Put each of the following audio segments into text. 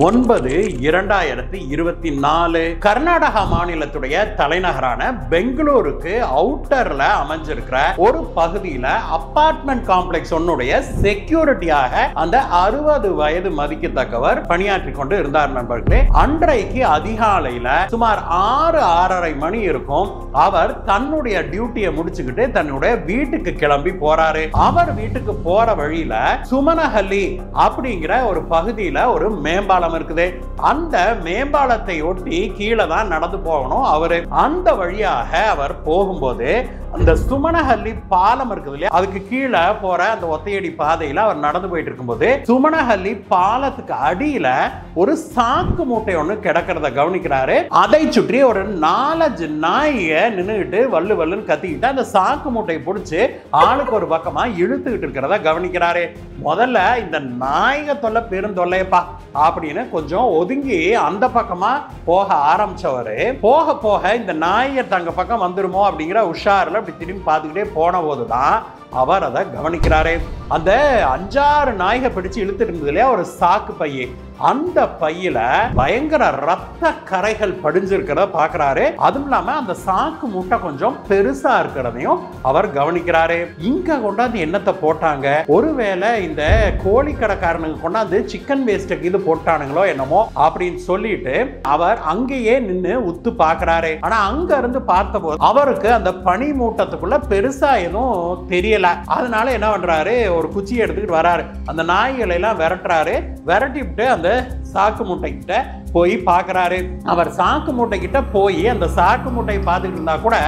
9/2024 கர்நாடகா மாநிலத்துடைய தலைநகரான பெங்களூருக்கு அவுட்டர்ல அமைஞ்சிருக்கிற ஒரு பகுதியில அபார்ட்மெண்ட் காம்ப்ளெக்ஸ் ஒன்னுடைய செக்யூரிட்டியாக அந்த 60 வயது மதிக்கத்தக்கவர் பணியாற்றி கொண்டு இருந்தார் நண்பர்களே. அன்றைக்கு அதிகாலையில சுமார் 6:30 மணி இருக்கும். அவர் தன்னுடைய டியூட்டியை முடிச்சுக்கிட்டு தன்னுடைய வீட்டுக்கு கிளம்பி போறாரு. அவர் வீட்டுக்கு போற வழியில சுமனஹள்ளி அப்படிங்கிற ஒரு பகுதியில ஒரு மேம்பாலம் இருக்குது. அந்த மேம்பாலத்தை ஒட்டி கீழே தான் நடந்து போகணும். அவரு அந்த வழியாக அவர் போகும்போது அந்த சுமனஹள்ளி பாலம் இருக்குது இல்லையா, அதுக்கு கீழே போற அந்த ஒத்தையடி பாதையில அவர் நடந்து போயிட்டு இருக்கும்போது சுமனஹள்ளி பாலத்துக்கு அடியில ஒரு சாக்கு மூட்டை ஒண்ணு கிடக்கிறத கவனிக்கிறாரு. அதை சுற்றி ஒரு 4-5 நாய்க நின்னுகிட்டு வல்லு வல்லுன்னு கத்திக்கிட்டு அந்த சாக்கு மூட்டையை பிடிச்சு ஆளுக்கு ஒரு பக்கமா இழுத்துக்கிட்டு இருக்கிறத கவனிக்கிறாரு. முதல்ல இந்த நாய்க தொல்லை பெருந்தொல்லையப்பா அப்படின்னு கொஞ்சம் ஒதுங்கி அந்த பக்கமா போக ஆரம்பிச்சவரு போக போக இந்த நாய்க தங்க பக்கம் வந்துருமோ அப்படிங்கிற உஷாரில் அப்படி திரும்பி பார்த்துக்கிட்டே போன போதுதான் அவர் அதை கவனிக்கிறாரு. அந்த 5-6 நாய்க பிடிச்சு இழுத்துட்டு இருந்தது இல்லையா ஒரு சாக்கு பைய, அந்த பையில பயங்கர ரத்த கரைகள் படிஞ்சிருக்கிறத பாக்குறாரு. அதுவும் இல்லாம அந்த சாக்கு மூட்டை கொஞ்சம் பெருசா இருக்கிறதையும் அவர் கவனிக்கிறாரு. இங்க கொண்டாந்து என்னத்தை போட்டாங்க, ஒருவேளை இந்த கோழி கடைக்காரனுக்கு கொண்டாந்து சிக்கன் வேஸ்ட்டுக்கு இது போட்டானுங்களோ என்னமோ அப்படின்னு சொல்லிட்டு அவர் அங்கேயே நின்று உத்து பாக்குறாரு. ஆனா அங்க இருந்து பார்த்தபோது அவருக்கு அந்த பனி மூட்டத்துக்குள்ள பெருசா எதுவும் தெரியல. அதனால என்ன பண்றாரு, ஒரு குச்சியை எடுத்துக்கிட்டு வராரு. அந்த நாய்களை எல்லாம் விரட்டுறாரு. விரட்டி விட்டு அந்த சாக்கு மூட்டை கிட்ட போய் பாக்குறாரு. அவர் சாக்கு மூட்டை கிட்ட போய் அந்த சாக்கு மூட்டையை பார்த்துக்கிட்டு இருந்தா கூட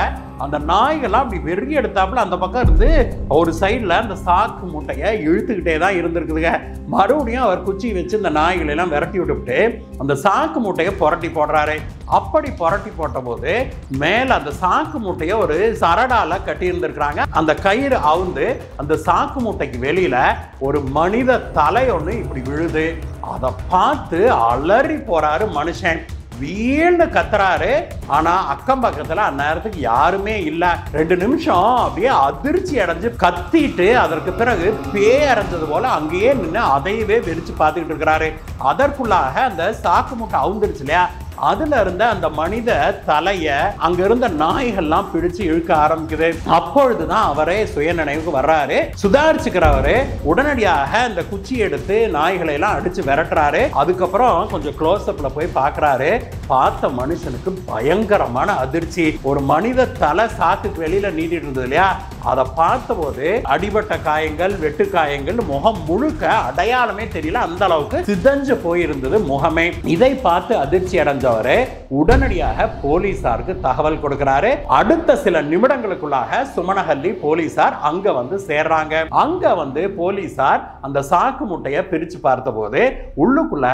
அந்த நாய்கள்லாம் அப்படி வெறி எடுத்தாப்புல அந்த பக்கம் இருந்து ஒரு சைட்ல அந்த சாக்கு மூட்டையை இழுத்துக்கிட்டே தான் இருந்திருக்குதுங்க. மறுபடியும் அவர் குச்சி வச்சு இந்த நாய்களை எல்லாம் விரட்டி விட்டுவிட்டு அந்த சாக்கு மூட்டையை புரட்டி போடுறாரு. அப்படி புரட்டி போட்ட போது மேல அந்த சாக்கு மூட்டையை ஒரு சரடால கட்டி இருந்திருக்கிறாங்க. அந்த கயிறு அவுந்து அந்த சாக்கு மூட்டைக்கு வெளியில ஒரு மனித தலை ஒண்ணு இப்படி விழுது. அதை பார்த்து அலறி போறாரு மனுஷன். வீழ்ந்து கத்துறாரு. ஆனா அக்கம் பக்கத்துல அந்நேரத்துக்கு யாருமே இல்ல. 2 நிமிஷம் அப்படியே அதிர்ச்சி அடைஞ்சு கத்திட்டு அதற்கு பிறகு பேய் அரைஞ்சது போல அங்கேயே நின்று அதையவே வெறிச்சு பார்த்துக்கிட்டு இருக்கிறாரு. அதற்குள்ளாக அந்த சாக்கு மூட்டை அவுந்துருச்சு இல்லையா, அதுல இருந்த அந்த மனித தலைய அங்க இருந்த நாய்கள்லாம் பிடிச்சு இழுக்க ஆரம்பிக்குது. அப்பொழுதுதான் அவரே சுய நினைவுக்கு வர்றாரு. சுதாரிச்சுக்கிறவரு உடனடியாக அந்த குச்சி எடுத்து நாய்களை எல்லாம் அடிச்சு விரட்டுறாரு. அதுக்கப்புறம் கொஞ்சம் க்ளோஸ்அப்ல போய் பாக்குறாரு. பார்த்த மனுஷனுக்கு பயங்கரமான அதிர்ச்சி. ஒரு மனித தலை சாக்குக்கு வெளியில நீட்டிட்டு இருந்தது இல்லையா, அதை பார்த்த போது அடிபட்ட காயங்கள், வெட்டு காயங்கள், முகம் முழுக்க அடையாளமே தெரியல. அந்த அளவுக்கு சிதஞ்சு போயிருந்தது முகமே. இதை பார்த்து அதிர்ச்சி அடைஞ்ச உடனடியாக போலீசாருக்கு தகவல் கொடுக்கிறாரு. அடுத்த சில நிமிடங்களுக்குள்ளாக சுமனஹள்ளி போலீசார் அங்க வந்து சேர்றாங்க. அங்க வந்து போலீசார் அந்த சாக்கு மூட்டையை பிரிச்சு பார்த்தபோது உள்ளுக்குள்ள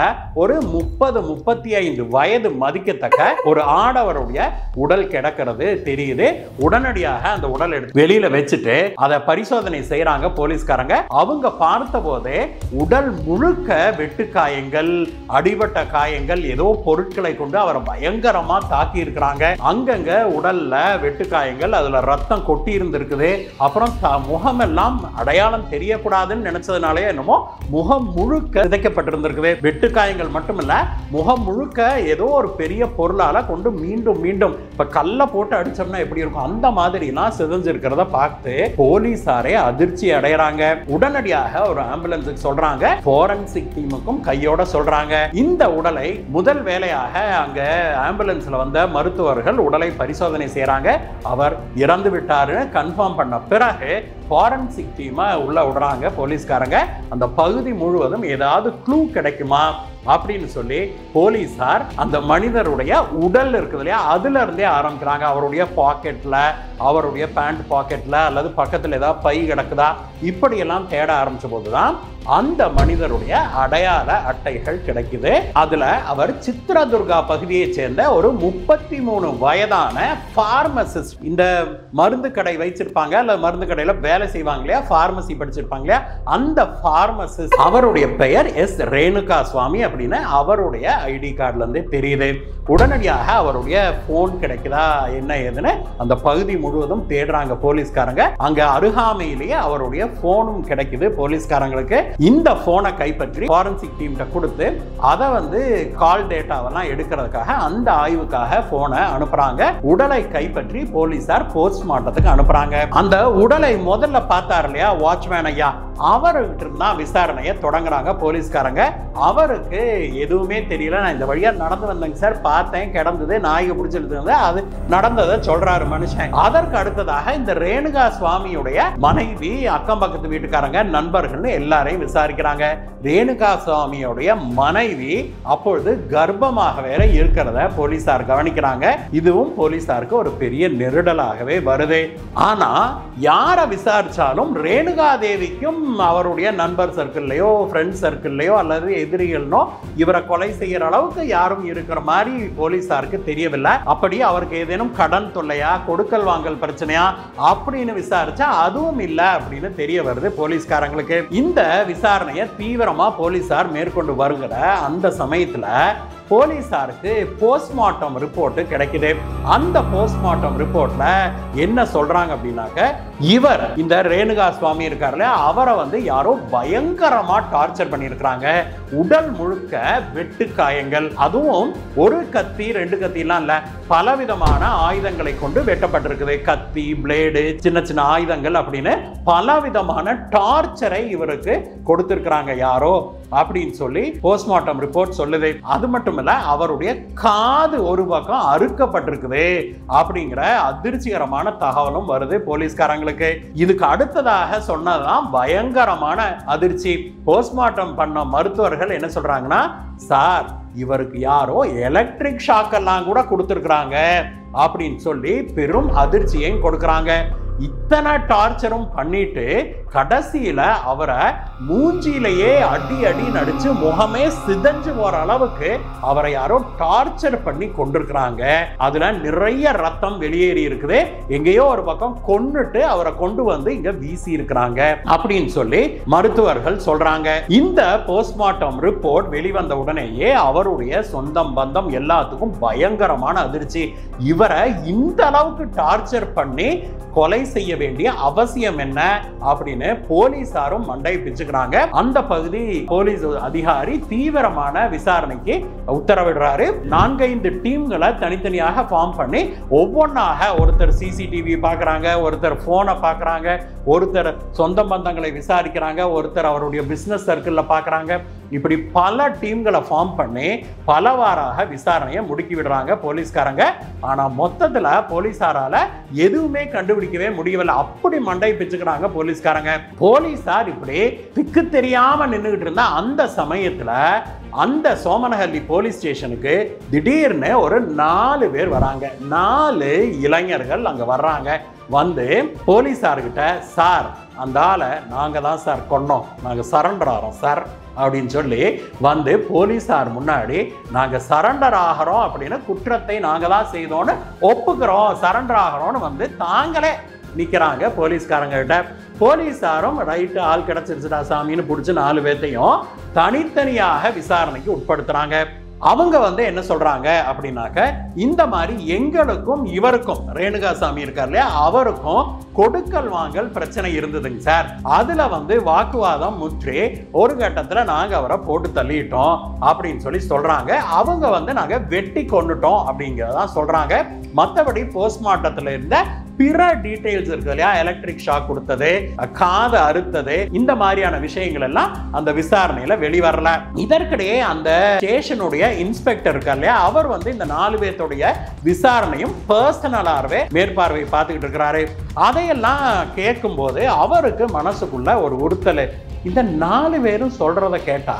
ஒரு 30-35 வயது மதிக்கத்தக்க ஒரு ஆடவருடைய உடல் கிடக்கிறது தெரியுது. உடனடியாக அந்த உடல் எடுத்து வெளியில வச்சுட்டு அதை பரிசோதனை செய்யறாங்க போலீஸ்காரங்க. அவங்க பார்த்த போதே உடல் முழுக்க வெட்டு காயங்கள், அடிபட்ட காயங்கள், ஏதோ பொருட்களை கொண்டு அவரை பயங்கரமா தாக்கி இருக்கிறாங்க. அங்கங்க உடல்ல வெட்டு காயங்கள், அதுல ரத்தம் கொட்டி இருந்திருக்குது. அப்புறம் முகமெல்லாம் அடையாளம் தெரியக்கூடாதுன்னு நினைச்சதுனாலே என்னமோ முகம் முழுக்க சிதைக்கப்பட்டிருந்திருக்குது. வெட்டு காயங்கள் மட்டுமில்ல, முகம் முழுக்க ஏதோ ஒரு பெரிய பொருளால கொண்டு மீண்டும் மீண்டும் இப்ப கல்ல போட்டு அடிச்சோம்னா எப்படி இருக்கும் அந்த மாதிரி எல்லாம் சிதைஞ்சிருக்கிறத பார்த்து போலீசாரே அதிர்ச்சி அடையறாங்க. உடனடியாக ஒரு ஆம்புலன்ஸுக்கு சொல்றாங்க. போரன்சிக் டீமுக்கும் கையோட சொல்றாங்க. இந்த உடலை முதல் வேலையாக அங்க ஆம்புலன்ஸ்ல வந்த மருத்துவர்கள் உடலை பரிசோதனை செய்யறாங்க. அவர் இறந்து விட்டாருன்னு கன்ஃபார்ம் பண்ண பிறகு ஃபாரன்சிக் டீமை உள்ள விடுறாங்க போலீஸ்காரங்க. அந்த பகுதி முழுவதும் ஏதாவது க்ளூ கிடைக்குமா அப்படின்னு சொல்லி போலீசார் அந்த மனிதருடைய உடல் இருக்குது இல்லையா, அதுல இருந்தே ஆரம்பிக்கிறாங்க. அவருடைய பாக்கெட்ல, அவருடைய பேண்ட் பாக்கெட்ல அல்லது பக்கத்துல ஏதாவது பை கிடக்குதா இப்படியெல்லாம் தேட ஆரம்பிச்ச போதுதான் அந்த மனிதருடைய அடையாள அட்டைகள் கிடைக்குது. அதுல அவர் சித்ரதுர்கா பகுதியை சேர்ந்த ஒரு 33 வயதான பார்மசிஸ்ட். இந்த மருந்து கடை வைச்சிருப்பாங்க, அல்ல மருந்து கடையில வேலை செய்வாங்க இல்லையா, பார்மசி படிச்சிருப்பாங்க இல்லையா, அந்த பார்மசிஸ்ட் அவருடைய பெயர் எஸ் ரேணுகா சுவாமி அப்படின்னு அவருடைய ஐடி கார்டுல இருந்து தெரியுது. உடனடியாக அவருடைய போன் கிடைக்குதா என்ன ஏதுன்னு அந்த பகுதி முழுவதும் தேடுறாங்க போலீஸ்காரங்க. அங்க அருகாமையிலேயே அவருடைய போனும் கிடைக்குது போலீஸ்காரங்களுக்கு. இந்த போனை கைப்பற்றி ஃபாரன்சிக் டீம் கொடுத்து அதை வந்து கால் டேட்டாவெல்லாம் எடுக்கிறதுக்காக அந்த ஆய்வுக்காக போனை அனுப்புறாங்க. உடலை கைப்பற்றி போலீசார் போஸ்ட்மார்ட்டத்துக்கு அனுப்புறாங்க. அந்த உடலை முதல்ல பார்த்தார் இல்லையா வாட்ச்மேன் ஐயா, அவர்கிட்ட இருந்தா விசாரணையை தொடங்குறாங்க போலீஸ்காரங்க. அவருக்கு எதுவுமே தெரியல, நான் இந்த வழியா நடந்து வந்தேங்க சார், பார்த்தேன் கிடந்தது, நாய்க்கு பிடிச்சிருந்தது, அது நடந்ததை சொல்றாரு மனுஷன். அதற்கு அடுத்ததாக இந்த ரேணுகா சுவாமியுடைய மனைவி, அக்கம் பக்கத்து வீட்டுக்காரங்க, நண்பர்கள் எல்லாரையும் விசாரிக்கிறாங்க. ரேணுகா சுவாமியுடைய மனைவி அப்பொழுது கர்ப்பமாக வேற இருக்கிறத போலீசார் கவனிக்கிறாங்க. இதுவும் போலீசாருக்கு ஒரு பெரிய நெருடலாகவே வருது. ஆனா யார விசாரிச்சாலும் ரேணுகா தேவிக்கும் அவருடைய நண்பர் சர்க்கிள்லயோ ஃப்ரெண்ட் சர்க்கிள்லயோ அல்லது எதிரிகளோ இவரை கொலை செய்யற அளவுக்கு யாரும் இருக்கிற மாதிரி போலீசாருக்கு தெரியவில்லை. அப்படி அவருக்கு ஏதேனும் கடன் தொல்லையா, கொடுக்கல் வாங்கல் பிரச்சனையா அப்படின்னு விசாரிச்சா அதுவும் இல்ல அப்படின்னு தெரிய வருது போலீஸ்காரங்களுக்கு. இந்த விசாரணையை தீவிரமா போலீசார் மேற்கொண்டு வருகிற அந்த சமயத்துல போலீசாருக்கு போஸ்ட்மார்ட்டம் ரிப்போர்ட் கிடைக்குது. அந்த போஸ்ட்மார்ட்டம் ரிப்போர்ட்ல என்ன சொல்றாங்க அப்படின்னாக்க, இவர் இந்த ரேணுகா சுவாமி இருக்காருல்ல, அவரை வந்து யாரோ பயங்கரமா டார்ச்சர் பண்ணியிருக்கிறாங்க. உடல் முழுக்க வெட்டு காயங்கள், அதுவும் ஒரு கத்தி ரெண்டு கத்தி எல்லாம் இல்ல, பலவிதமான ஆயுதங்களை கொண்டு வெட்டப்பட்டிருக்குது. கத்தி, பிளேடு, சின்ன சின்ன ஆயுதங்கள் அப்படின்னு பலவிதமான டார்ச்சரை இவருக்கு கொடுத்திருக்கிறாங்க யாரோ அப்படின்னு சொல்லி போஸ்ட்மார்ட்டம் ரிப்போர்ட் சொல்லுது. அது மட்டும் இல்ல, அவருடைய காது ஒரு பக்கம் அறுக்கப்பட்டிருக்குது அப்படிங்கிற அதிர்ச்சிகரமான தகவலும் வருது போலீஸ்காரங்களுக்கு. இதுக்கு அடுத்ததாக சொன்னதுதான் பயங்கரமான அதிர்ச்சி. போஸ்ட்மார்ட்டம் பண்ண மருத்துவர்கள் என்ன சொல்றாங்கன்னா, சார் இவருக்கு யாரோ எலக்ட்ரிக் ஷாக் எல்லாம் கூட கொடுத்திருக்கிறாங்க அப்படின்னு சொல்லி பெரும் அதிர்ச்சியையும் கொடுக்கறாங்க. இத்தனை டார்ச்சரும் பண்ணிட்டு கடைசியில அவரை மூஞ்சியிலேயே அடி அடி நடிச்சு முகமே சிதஞ்சு போற அளவுக்கு அவரை யாரோ டார்ச்சர் பண்ணி கொண்டிருக்கிறாங்க. அதுல நிறைய ரத்தம் வெளியேறி இருக்குது. எங்கேயோ ஒரு பக்கம் கொன்னுட்டு அவரை கொண்டு வந்து இங்க வீசி இருக்கிறாங்க அப்படின்னு சொல்லி மருத்துவர்கள் சொல்றாங்க. இந்த போஸ்ட்மார்ட்டம் ரிப்போர்ட் வெளிவந்த உடனேயே அவருடைய சொந்தம் பந்தம் எல்லாத்துக்கும் பயங்கரமான அதிர்ச்சி. இவரை இந்த அளவுக்கு டார்ச்சர் பண்ணி கொலை செய்ய வேண்டிய அவசியம் என்ன அப்படின்னு போலீசாரும் மண்டை பிச்சுக்கிறாங்க. அந்த பகுதி போலீஸ் அதிகாரி தீவிரமான விசாரணைக்கு உத்தரவிடுறாரு. 4-5 டீம்களை தனித்தனியாக ஃபார்ம் பண்ணி ஒவ்வொன்றாக ஒருத்தர் சிசிடிவி பார்க்கறாங்க, ஒருத்தர் போனை பார்க்கறாங்க, ஒருத்தர் சொந்த பந்தங்களை விசாரிக்கிறாங்க, ஒருத்தர் அவருடைய பிசினஸ் சர்க்கிள்ல பார்க்கறாங்க. இப்படி பல டீம்களை ஃபார்ம் பண்ணி பலவாறாக விசாரணையை முடுக்கி விடுறாங்க போலீஸ்காரங்க. ஆனா மொத்தத்துல போலீசாரால எதுவுமே கண்டுபிடிக்கவே முடியவில்லை. அப்படி மண்டை பிச்சுக்கிறாங்க போலீஸ்காரங்க. போலீசார் இப்படி திக்கு தெரியாம நின்றுகிட்டு இருந்தா அந்த சமயத்துல அந்த சோமனஹள்ளி போலீஸ் ஸ்டேஷனுக்கு திடீர்னு ஒரு 4 பேர் வராங்க. 4 இளைஞர்கள் அங்க வர்றாங்க. வந்து போலீசார்கிட்ட, சார் அந்த ஆளை நாங்க தான் சார் கொன்னோம், நாங்க சரண்டர் ஆகிறோம் சார் அப்படின்னு சொல்லி வந்து போலீசார் முன்னாடி நாங்க சரண்டர் ஆகிறோம் அப்படின்னு, குற்றத்தை நாங்க தான் செய்தோன்னு ஒப்புக்கிறோம், சரண்டர் ஆகிறோம்னு வந்து தாங்களே நிக்கிறாங்க போலீஸ்காரங்க கிட்ட. போலீசாரும் ரைட்டு ஆள் கிடைச்சிருச்சுடா சாமின்னு பிடிச்சி 4 பேர்த்தையும் தனித்தனியாக விசாரணைக்கு உட்படுத்துறாங்க. அவங்க வந்து என்ன சொல்றாங்க அப்படின்னாக்க, இந்த மாதிரி எங்களுக்கும் இவருக்கும் ரேணுகா சாமி இருக்கார் இல்லையா, அவருக்கும் கொடுக்கல் வாங்கல் பிரச்சனை இருந்ததுங்க சார். அதுல வந்து வாக்குவாதம் முற்றி ஒரு கட்டத்துல நாங்க அவரை போட்டு தள்ளிட்டோம் அப்படின்னு சொல்றாங்க. அவங்க வந்து நாங்க வெட்டி கொண்டுட்டோம் அப்படிங்கிறதான் சொல்றாங்க. மற்றபடி போஸ்ட்மார்ட்டத்துல இருந்த பிற டீடைல்ஸ் இருக்கு இல்லையா, எலக்ட்ரிக் ஷாக் கொடுத்தது, காது அறுத்தது, இந்த மாதிரியான விஷயங்கள் எல்லாம் அந்த விசாரணையில வெளிவரல. இதற்கிடையே அந்த ஸ்டேஷனுடைய இன்ஸ்பெக்டர் இருக்கார் இல்லையா, அவர் வந்து இந்த 4 பேர்த்துடைய விசாரணையும் பர்சனலாகவே மேற்பார்வை பார்த்துக்கிட்டு இருக்கிறாரு. அதையெல்லாம் கேட்கும் போது அவருக்கு மனசுக்குள்ள ஒரு உறுத்தல். இந்த 4 பேரும் சொல்றத கேட்டா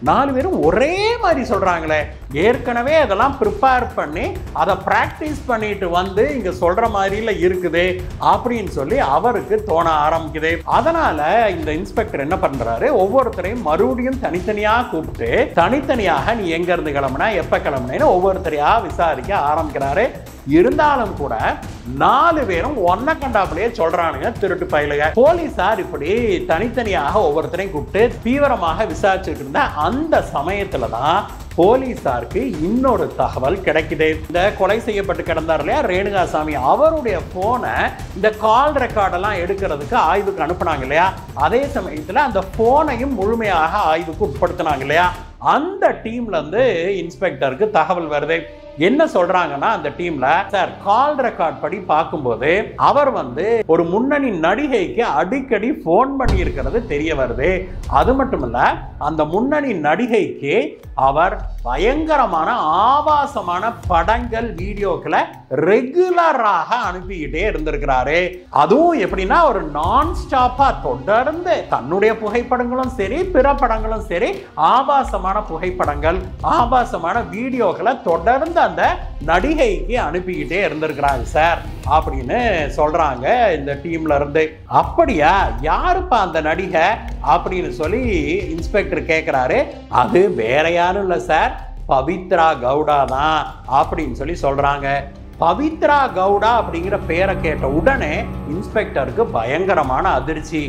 4 பேரும் ஒரே மாதிரி சொல்றாங்களே, ஏற்கனவே அதெல்லாம் ப்ரிப்பேர் பண்ணி அதை பிராக்டிஸ் பண்ணிட்டு வந்து இங்க சொல்ற மாதிரில இருக்குது அப்படின்னு சொல்லி அவருக்கு தோண ஆரம்பிக்குது. அதனால இந்த இன்ஸ்பெக்டர் என்ன பண்றாரு, ஒவ்வொருத்தரையும் மறுபடியும் தனித்தனியா கூப்பிட்டு தனித்தனியாக நீ எங்க இருந்து கிளம்புனா, எப்ப கிளம்புனேன்னு ஒவ்வொருத்தரையா விசாரிக்க ஆரம்பிக்கிறாரு. இருந்தாலும் கூட 4 பேரும் ஒன்ன கண்டாப்பிலேயே சொல்றானுங்க திருட்டு பயலுக. போலீசார் இப்படி தனித்தனியாக ஒவ்வொருத்தரையும் கூப்பிட்டு தீவிரமாக விசாரிச்சுட்டு இருந்த அந்த சமயத்துல தான் போலீசாருக்கு இன்னொரு தகவல் கிடைக்குது. இந்த கொலை செய்யப்பட்டு கிடந்தார் இல்லையா ரேணுகாசாமி, அவருடைய போனை இந்த கால் ரெக்கார்டெல்லாம் எடுக்கிறதுக்கு ஆய்வுக்கு அனுப்புனாங்க இல்லையா, அதே சமயத்தில் அந்த போனையும் முழுமையாக ஆய்வுக்கு உட்படுத்தினாங்க இல்லையா, அந்த டீம்ல இருந்து இன்ஸ்பெக்டருக்கு தகவல் வருது. என்ன சொல்றாங்கன்னா அந்த டீம்ல, சார் கால் ரெக்கார்ட் படி பார்க்கும்போது அவர் ஒரு முன்னணி நடிகைக்கு அடிக்கடி போன் பண்ணி இருக்கிறது தெரிய வருது. அது மட்டும் இல்ல, அந்த முன்னணி நடிகைக்கு அவர் பயங்கரமான ஆபாசமான படங்கள் வீடியோக்களை ரெகுலராக அனுப்பிக்கிட்டே இருந்திருக்கிறாரு. அதுவும் எப்படின்னா ஒரு நான் ஸ்டாப்பா தொடர்ந்து தன்னுடைய புகைப்படங்களும் சரி பிற படங்களும் சரி ஆபாசமான புகைப்படங்கள் ஆபாசமான வீடியோக்களை தொடர்ந்து அந்த நடிகைக்கு அனுப்பிக்கிட்டே இருந்திருக்கிறாங்க சார் அப்படின்னு சொல்றாங்க இந்த டீம்ல இருந்து. அப்படியா, யாருப்பா அந்த நடிகை அப்படின்னு சொல்லி இன்ஸ்பெக்டர் கேட்கிறாரு. அது வேற யாரும் இல்ல சார், பவித்ரா கவுடா தான் அப்படின்னு சொல்லி சொல்றாங்க. பவித்ரா கவுடா அப்படிங்கிற பேரை கேட்ட உடனே இன்ஸ்பெக்டருக்கு பயங்கரமான அதிர்ச்சி.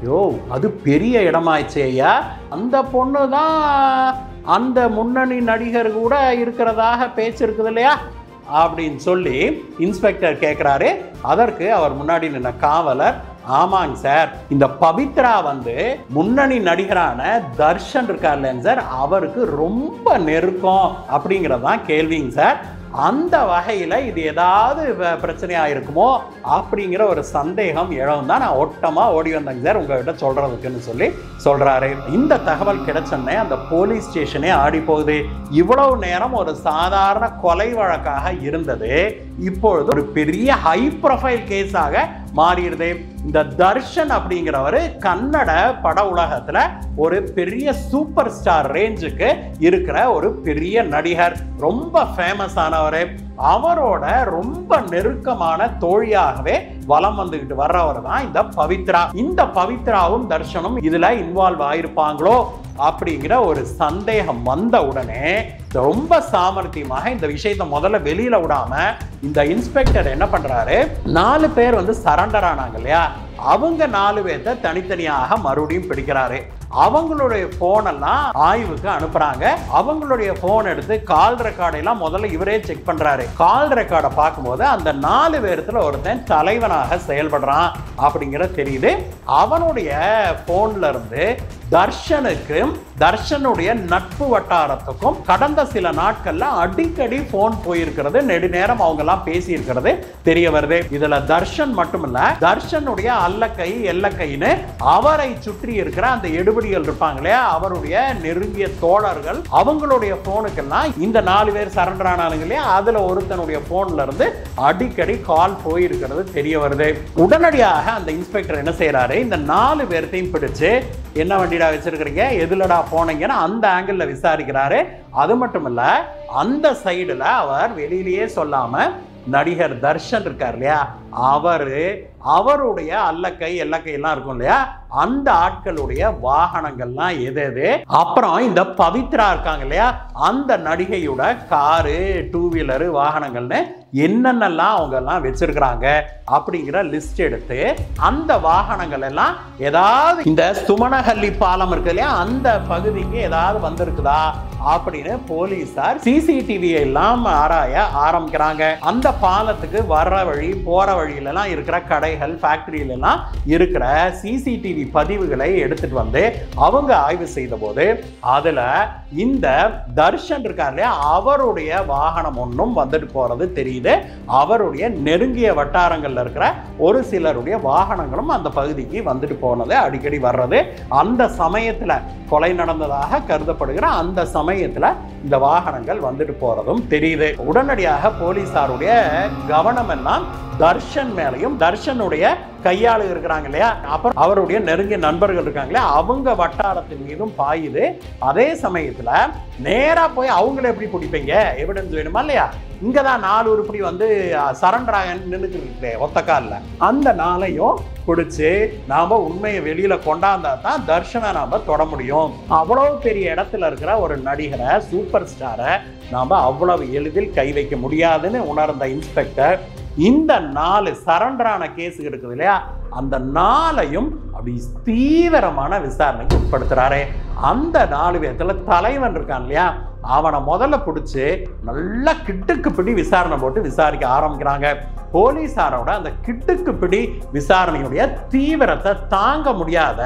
யோ, அது பெரிய இடமாயிடுச்சு ஐயா, அந்த பொண்ணு தான் அந்த முன்னணி நடிகர் கூட இருக்கிறதாக பேச்சு இருக்குது இல்லையா அப்படின்னு சொல்லி இன்ஸ்பெக்டர் கேட்கிறாரு. அதற்கு அவர் முன்னாடி நின்ன காவலர், ஆமாங்க சார், இந்த பவித்ரா முன்னணி நடிகரான தர்ஷன் இருக்கார் இல்லைங்க சார், அவருக்கு ரொம்ப நெருக்கம் அப்படிங்கிறதான் கேள்விங்க சார். அந்த வகையில் இது ஏதாவது பிரச்சனையாக இருக்குமோ அப்படிங்கிற ஒரு சந்தேகம் இழவும் தான் நான் ஒட்டமாக ஓடி வந்தேங்க சார் உங்ககிட்ட சொல்கிறதுக்குன்னு சொல்லி சொல்கிறாரு. இந்த தகவல் கிடைச்சோன்னே அந்த போலீஸ் ஸ்டேஷனே ஆடி போகுது. இவ்வளவு நேரம் ஒரு சாதாரண கொலை வழக்காக இருந்தது இப்பொழுது ஒரு பெரிய ஹை ப்ரொஃபைல் கேஸாக மாறிடுது. இந்த தர்ஷன் அப்படிங்கிறவர் கன்னட பட உலகத்துல ஒரு பெரிய சூப்பர் ஸ்டார் ரேஞ்சுக்கு இருக்கிற ஒரு பெரிய நடிகர், ரொம்ப ஃபேமஸ் ஆனவர். அவரோட ரொம்ப நெருக்கமான தோழியாகவே வலம் வந்துகிட்டு வர்றவர் தான் இந்த பவித்ரா. இந்த பவித்ராவும் தர்ஷனும் இதுல இன்வால்வ் ஆயிருப்பாங்களோ அப்படிங்கிற ஒரு சந்தேகம் வந்த உடனே ரொம்ப சாமர்த்தியமாக இந்த விஷயத்தை முதல்ல வெளியில விடாம இந்த இன்ஸ்பெக்டர் என்ன பண்றாரு, 4 பேர் சரண்டர் ஆனாங்க இல்லையா, அவங்க 4 பேர்த்த தனித்தனியாக மறுபடியும் பிடிக்கிறாரு. அவங்களுடைய போன் எல்லாம் ஆய்வுக்கு அனுப்புறாங்க. அவங்களுடைய போன் எடுத்து கால் ரெக்கார்டை எல்லாம் முதல்ல இவரே செக் பண்றாரு. கால் ரெக்கார்டை பார்க்கும்போது அந்த 4 பேர்த்துல ஒருத்தன் தலைவனாக செயல்படுறான் அப்படிங்கிறது தெரியுது. அவனுடைய போன்ல இருந்து தர்ஷனுக்கும் தர்ஷனுடைய நட்பு வட்டாரத்துக்கும் கடந்த சில நாட்கள்ல அடிக்கடி போன் போயிருக்கிறது, நெடுநேரம் அவங்க எல்லாம் பேசி இருக்கிறது தெரிய வருது. இதுல தர்ஷன் மட்டுமல்ல, தர்ஷனுடைய அல்லக்கை எல்லக்கைன்னு அவரை சுற்றி இருக்கிற அந்த எடுபடிகள் இருப்பாங்க இல்லையா, அவருடைய நெருங்கிய தோழர்கள், அவங்களுடைய போனுக்கெல்லாம் இந்த 4 பேர் சரண்டர் ஆனாங்க இல்லையா, அதுல ஒருத்தனுடைய போன்ல இருந்து அடிக்கடி கால் போயிருக்கிறது தெரிய வருது. உடனடியாக அந்த இன்ஸ்பெக்டர் என்ன செய்யறாரு, இந்த 4 பேர்த்தையும் பிடிச்சு என்ன வண்டிடா வச்சிருக்கிறீங்க, எதுலடா போனீங்கன்னு அந்த ஆங்கிள் விசாரிக்கிறாரு. அது மட்டும் இல்ல, அந்த சைடுல அவர் வெளியிலேயே சொல்லாம நடிகர் தர்ஷன் இருக்கார் இல்லையா, அவருடைய அல்லக்கை எல்லக்கை எல்லாம் இருக்கும் இல்லையா, அந்த ஆட்களுடைய வாகனங்கள்லாம் எது, அப்புறம் இந்த பவித்ரா இருக்காங்க இல்லையா, அந்த நடிகையோட காரு 2 வீலரு வாகனங்கள்னு என்னென்னலாம் அவங்க எல்லாம் வச்சிருக்கிறாங்க அப்படிங்கிற லிஸ்ட் எடுத்து அந்த வாகனங்கள் எல்லாம் ஏதாவது இந்த சுமணஹள்ளி பாலம் இருக்கு இல்லையா, அந்த பகுதிக்கு ஏதாவது வந்திருக்குதா அப்படின்னு போலீசார் சிசிடிவி எல்லாம் ஆராய ஆரம்பிக்கிறாங்க. அந்த பாலத்துக்கு வர்ற வழி போற வழியில எல்லாம் இருக்கிற கடைகள் ஃபேக்டரியில எல்லாம் இருக்கிற சிசிடிவி பதிவுகளை எடுத்துட்டு அவங்க ஆய்வு செய்த போது அதுல இந்த தர்ஷன் இருக்கார் இல்லையா, அவருடைய வாகனம் ஒன்றும் வந்துட்டு போறது தெரியுது. அவருடைய நெருங்கிய வட்டாரங்கள்ல இருக்கிற ஒரு சிலருடைய வாகனங்களும் அந்த பகுதிக்கு வந்துட்டு போனது அடிக்கடி வர்றது, அந்த சமயத்துல கொலை நடந்ததாக கருதப்படுகிற அந்த சமயத்துல இந்த வாகனங்கள் வந்துட்டு போறதும் தெரியுது. உடனடியாக போலீசாருடைய கவனம் எல்லாம் தர்ஷன் மேலையும் தர்ஷனுடைய கையாளு இருக்கிறாங்க இல்லையா, அப்புறம் அவருடைய நெருங்கிய நண்பர்கள் இருக்காங்களே அவங்க வட்டாரத்தின் மீதும் பாயுது. அதே சமயத்துல நேரா போய் அவங்கள எப்படி பிடிப்பீங்க, எவிடன்ஸ் வேணுமா இல்லையா? இங்கதான் 4 உருப்படி வந்து சரண்டர் ஆக நின்றுட்டு ஒத்த காலில் அந்த 4ஐயும் பிடிச்சு நாம உண்மையை வெளியில கொண்டாந்தா தான் தர்ஷனை நாம தொட முடியும். அவ்வளவு பெரிய இடத்துல இருக்கிற ஒரு நடிகரை, சூப்பர் ஸ்டாரை நாம அவ்வளவு எளிதில் கை வைக்க முடியாதுன்னு உணர்ந்த இன்ஸ்பெக்டர் இந்த 4 சரண்டரான கேஸ் இருக்குது இல்லையா, அந்த 4ஐயும் அப்படி தீவிரமான விசாரணைக்கு உட்படுத்துறாரு. அந்த 4 பேர்த்துல தலைவன் இருக்கான் இல்லையா, அவனை முதல்ல பிடிச்சு நல்லா கிட்டுக்கு பிடி விசாரணை போட்டு விசாரிக்க ஆரம்பிக்கிறாங்க. போலீசாரோட அந்த கிட்டுக்கு பிடி விசாரணையுடைய தீவிரத்தை தாங்க முடியாத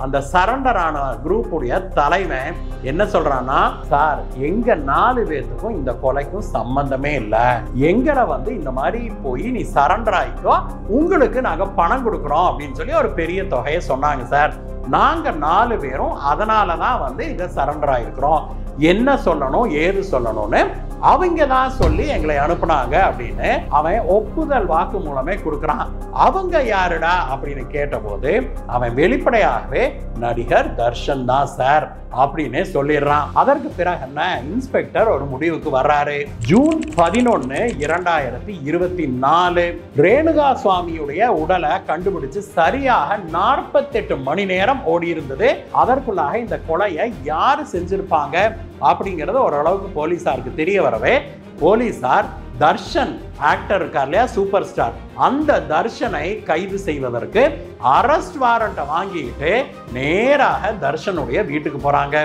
அந்த சரண்டரான குரூப்புடைய தலைவன் என்ன சொல்றான்னா, சார் எங்க 4 பேர்த்துக்கும் இந்த கொலைக்கும் சம்பந்தமே இல்லை, எங்களை வந்து இந்த மாதிரி போய் நீ சரண்டர் ஆயிக்கோ, உங்களுக்கு நாங்க பணம் கொடுக்குறோம் அப்படின்னு சொல்லி ஒரு பெரிய தொகையை சொன்னாங்க சார். நாங்க 4 பேரும் அதனாலதான் வந்து இதை சரண்டர் ஆயிருக்கிறோம், என்ன சொல்லணும் ஏது சொல்லணும்னு அவங்க தான் சொல்லி எங்களை அனுப்புனாங்க அப்படின்னு அவன் ஒப்புதல் வாக்கு மூலமே கொடுக்குறான். அவங்க யாருடா அப்படின்னு கேட்டபோது அவன் வெளிப்படையாகவே நடிகர் தர்ஷன் தான் சார் அப்படின்னு சொல்லிடுறான். அதற்கு பிறகு என்ன, இன்ஸ்பெக்டர் ஒரு முடிவுக்கு வர்றாரு. ஜூன் 11, 2024 ரேணுகா சுவாமியுடைய உடலை கண்டுபிடிச்சு சரியாக 48 மணி நேரம் ஓடி இருந்தது. அதற்குள்ளாக இந்த கொலையை யாரு செஞ்சிருப்பாங்க அப்படிங்கறது ஓரளவுக்கு போலீசாருக்கு தெரிய வரவே போலீசார் தர்ஷன் ஆக்டர் இருக்கார் இல்லையா, சூப்பர் ஸ்டார், அந்த தர்ஷனை கைது செய்வதற்கு அரெஸ்ட் வாரண்ட்டை வாங்கிட்டு நேராக தர்ஷனுடைய வீட்டுக்கு போறாங்க.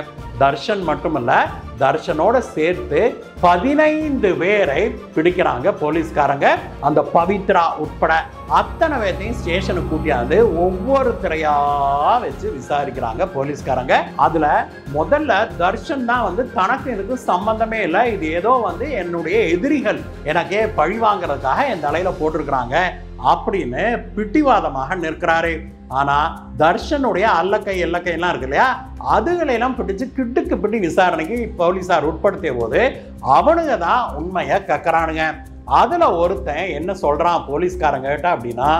தர்ஷன் மட்டுமல்ல, தர்ஷனோட சேர்த்து 15 பேரை பிடிக்கிறாங்க போலீஸ்காரங்க. அந்த பவித்ரா உட்பட அத்தனை பேர்த்தையும் ஸ்டேஷனுக்கு கூட்டியாந்து ஒவ்வொருத்தரையா வச்சு விசாரிக்கிறாங்க போலீஸ்காரங்க. அதுல முதல்ல தர்ஷன் தான் வந்து தனக்கு எனக்கு சம்பந்தமே இல்லை, இது ஏதோ வந்து என்னுடைய எதிரிகள் எனக்கே பழி வாங்குறதுக்காக என் தலையில போட்டிருக்கிறாங்க அப்படின்னு பிடிவாதமாக நிற்கிறாரு. ஆனா தர்ஷனுடைய அல்லக்கை எல்லக்கை எல்லாம் இருக்கு இல்லையா, அதுகளெல்லாம் பிடிச்சு கிட்டுக்கு பிடி விசாரணைக்கு போலீசார் உட்படுத்திய போது அவனுங்க தான் உண்மையை கக்கறானுங்க. அதுல ஒருத்தன் என்ன சொல்றான் போலீஸ்காரங்க கிட்ட அப்படின்னா,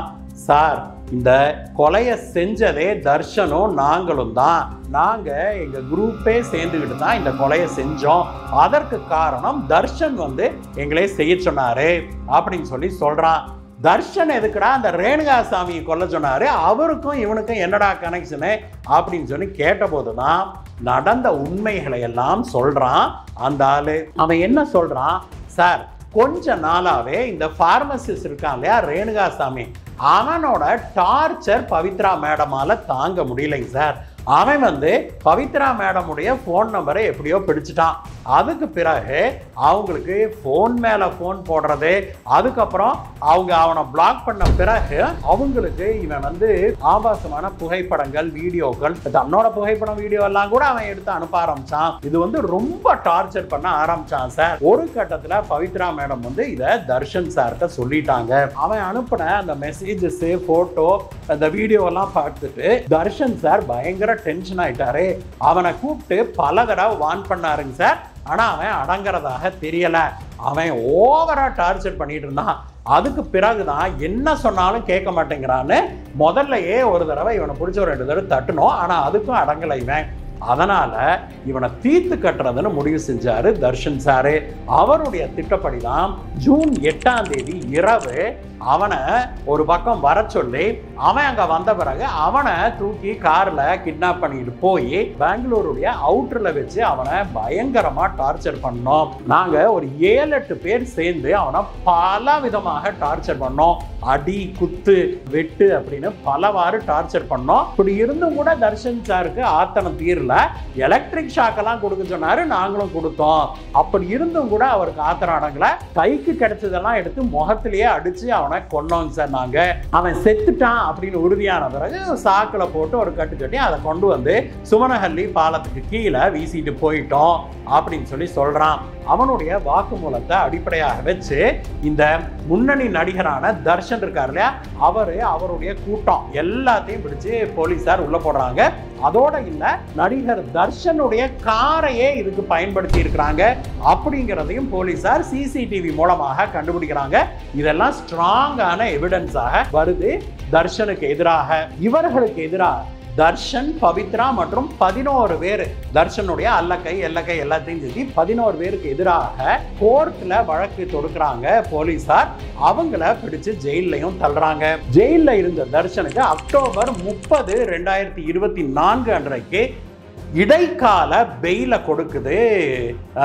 சார் இந்த கொலையை செஞ்சதே தர்ஷனும் நாங்களும் தான், நாங்க எங்க குரூப்பே சேர்ந்துக்கிட்டு தான் இந்த கொலையை செஞ்சோம், அதற்கு காரணம் தர்ஷன் வந்து எங்களே செய்ய சொன்னாரு அப்படின்னு சொல்லி சொல்றான். தர்ஷன் எதுக்குடா அந்த ரேணுகா சாமியை கொல்ல சொன்னாரு, அவருக்கும் இவனுக்கும் என்னடா கனெக்ஷனு அப்படின்னு சொல்லி கேட்ட போதுதான் நடந்த உண்மைகளை எல்லாம் சொல்றான் அந்த ஆளு. அவன் என்ன சொல்றான், சார் கொஞ்ச நாளாவே இந்த பார்மசிஸ்ட் இருக்கான் இல்லையா ரேணுகா சாமி, அவனோட டார்ச்சர் பவித்ரா மேடமால தாங்க முடியலைங்க சார். அவன் வந்து பவித்ரா மேடமுடைய ஃபோன் நம்பரை எப்படியோ பிடிச்சிட்டான். அதுக்கு பிறகு அவங்களுக்கு ஃபோன் மேலே ஃபோன் போடுறது, அதுக்கப்புறம் அவங்க அவனை பிளாக் பண்ண பிறகு அவங்களுக்கு இவன் வந்து ஆபாசமான புகைப்படங்கள் வீடியோக்கள், தன்னோட புகைப்படம் வீடியோ எல்லாம் கூட அவன் எடுத்து அனுப்ப ஆரம்பிச்சான். இது வந்து ரொம்ப டார்ச்சர் பண்ண ஆரம்பிச்சான் சார். ஒரு கட்டத்தில் பவித்ரா மேடம் வந்து இதை தர்ஷன் சார்கிட்ட சொல்லிட்டாங்க. அவன் அனுப்பின அந்த மெசேஜஸ், போட்டோ, அந்த வீடியோ எல்லாம் பார்த்துட்டு தர்ஷன் சார் பயங்கர டென்ஷன் ஆயிட்டாரு. அவனை கூப்பிட்டு பல தடவை வார்ன் பண்ணாருங்க சார். ஆனா அவன் அடங்குறதாக தெரியல, அவன் ஓவரா டார்ச்சர் பண்ணிட்டு இருந்தான். அதுக்கு பிறகுதான் என்ன சொன்னாலும் கேட்க மாட்டேங்கிறான்னு முதல்லயே ஒரு தடவை இவனை பிடிச்ச ஒரு 2 தடவை தட்டணும். ஆனா அதுக்கும் அடங்கலை இவன். அதனால இவனை தீர்த்து கட்டுறதுன்னு முடிவு செஞ்சாரு தர்ஷன் சாரு. அவருடைய திட்டப்படிதான் ஜூன் 8ஆம் தேதி இரவு அவனை ஒரு பக்கம் வர சொல்லி, அவன் அங்க வந்த பிறகு அவனை தூக்கி கார்ல கிட்னாப் பண்ணிட்டு போய் பெங்களூருடைய அவுட்டர்ல வச்சு அவனை பயங்கரமா டார்ச்சர் பண்ணோம். நாங்க ஒரு 7-8 பேர் சேர்ந்து அவனை பல விதமாக டார்ச்சர் பண்ணோம். அடி, குத்து, வெட்டு அப்படின்னு பலவாறு டார்ச்சர் பண்ணோம். இப்படி இருந்தும் கூட தர்ஷன் சாருக்கு ஆத்தனம் தீரல. எலக்ட்ரிக் ஷாக் எல்லாம் கொடுக்க சொன்னாரு, நாங்களும் கொடுத்தோம். அப்படி இருந்தும் கூட அவருக்கு ஆத்திரம் அடங்கல. கைக்கு கிடைச்சதெல்லாம் எடுத்து முகத்திலேயே அடிச்சு அவனை கொன்னோங்க சார். நாங்க அவன் செத்துட்டான் அப்படின்னு உறுதியான பிறகு சாக்குல போட்டு ஒரு கட்டு கட்டி அதை கொண்டு வந்து சுமனஹள்ளி பாலத்துக்கு கீழே வீசிட்டு போயிட்டோம் அப்படின்னு சொல்லி சொல்றான். அவனுடைய வாக்குமூலத்தை அடிப்படையாக வச்சு இந்த முன்னணி நடிகரான தர்ஷன் இருக்கார் இல்லையா, அவருடைய கூட்டம் எல்லாத்தையும் பிடிச்சு போலீசார் உள்ள போடுறாங்க. அதோட இல்ல, நடிகர் தர்ஷனுடைய காரையே இதுக்கு பயன்படுத்தி இருக்கிறாங்க அப்படிங்கிறதையும் போலீசார் சிசிடிவி மூலமாக கண்டுபிடிக்கிறாங்க. இதெல்லாம் ஸ்ட்ராங்கான எவிடன்ஸாக வருது தர்ஷனுக்கு எதிராக. இவர்களுக்கு எதிராக தர்ஷன், பவித்ரா மற்றும் 11 பேர், தர்ஷனுடைய அல்லக்கை எல்லக்கை எல்லாத்தையும் சேர்த்து 11 பேருக்கு எதிராக கோர்ட்ல வழக்கு தொடுக்கிறாங்க போலீசார். அவங்கள பிடிச்சு ஜெயிலையும் தள்ளுறாங்க. ஜெயில இருந்த தர்ஷனுக்கு அக்டோபர் 30, 2024 அன்றைக்கு இடைக்கால பெயில கொடுக்குது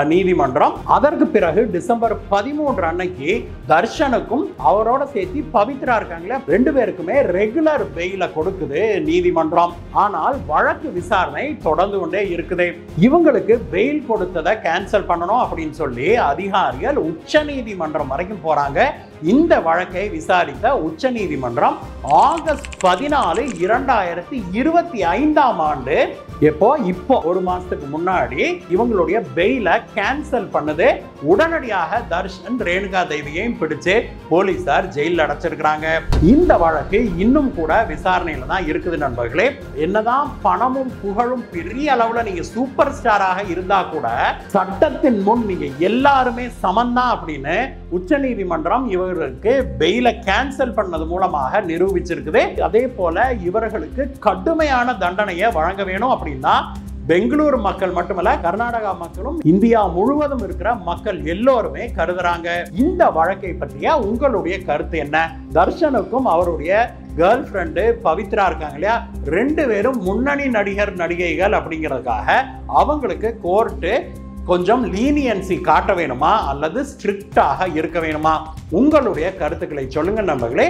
நீதிமன்றம். அதற்கு பிறகு டிசம்பர் 13 அன்னைக்கு தர்ஷனுக்கும் அவரோட சேர்த்து பவித்ரா இருக்காங்களே 2 பேருக்குமே ரெகுலர் பெயில கொடுக்குது நீதிமன்றம். ஆனால் வழக்கு விசாரணை தொடர்ந்து கொண்டே இருக்குது. இவங்களுக்கு பெயில் கொடுத்ததை கேன்சல் பண்ணணும் அப்படின்னு சொல்லி அதிகாரிகள் உச்ச நீதிமன்றம் வரைக்கும் போறாங்க. இந்த வழக்கை விசாரித்த உச்ச நீதிமன்றம் ஆகஸ்ட் 14, 2025 ஆண்டு இப்போ ஒரு மாசத்துக்கு முன்னாடி இவங்களுடைய பெயில கேன்சல் பண்ணது. உடனடியாக தர்ஷன், ரேணுகா தேவியையும் பிடிச்சு போலீசார் ஜெயில அடைச்சிருக்கிறாங்க. இந்த வழக்கு இன்னும் கூட விசாரணையில தான் இருக்குது நண்பர்களே. என்னதான் பணமும் புகழும் பெரிய அளவுல நீங்க சூப்பர் ஸ்டாராக இருந்தா கூட சட்டத்தின் முன் நீங்க எல்லாருமே சமந்தான் அப்படின்னு உச்ச நீதிமன்றம் இவர்களுக்கு பெயில கேன்சல் பண்ணது மூலமாக நிரூபிச்சிருக்குது. அதே போல இவர்களுக்கு கடுமையான தண்டனையை வழங்க வேணும் அப்படின்னா பெங்களூரு மக்கள் மட்டுமல்ல, கர்நாடகா மக்களும் இந்தியா முழுவதும் இருக்கிற மக்கள் எல்லோருமே கருதுறாங்க. இந்த வழக்கை பற்றிய உங்களுடைய கருத்து என்ன? தர்ஷனுக்கும் அவருடைய கேர்ள் ஃப்ரெண்டு பவித்ரா இருக்காங்க இல்லையா, 2 பேரும் முன்னணி நடிகர் நடிகைகள் அப்படிங்கிறதுக்காக அவங்களுக்கு கோர்ட்டு கொஞ்சம் லீனியன்சி காட்ட வேணுமா அல்லது ஸ்ட்ரிக்டாக இருக்க வேணுமா? உங்களுடைய கருத்துக்களை சொல்லுங்க நண்பர்களே.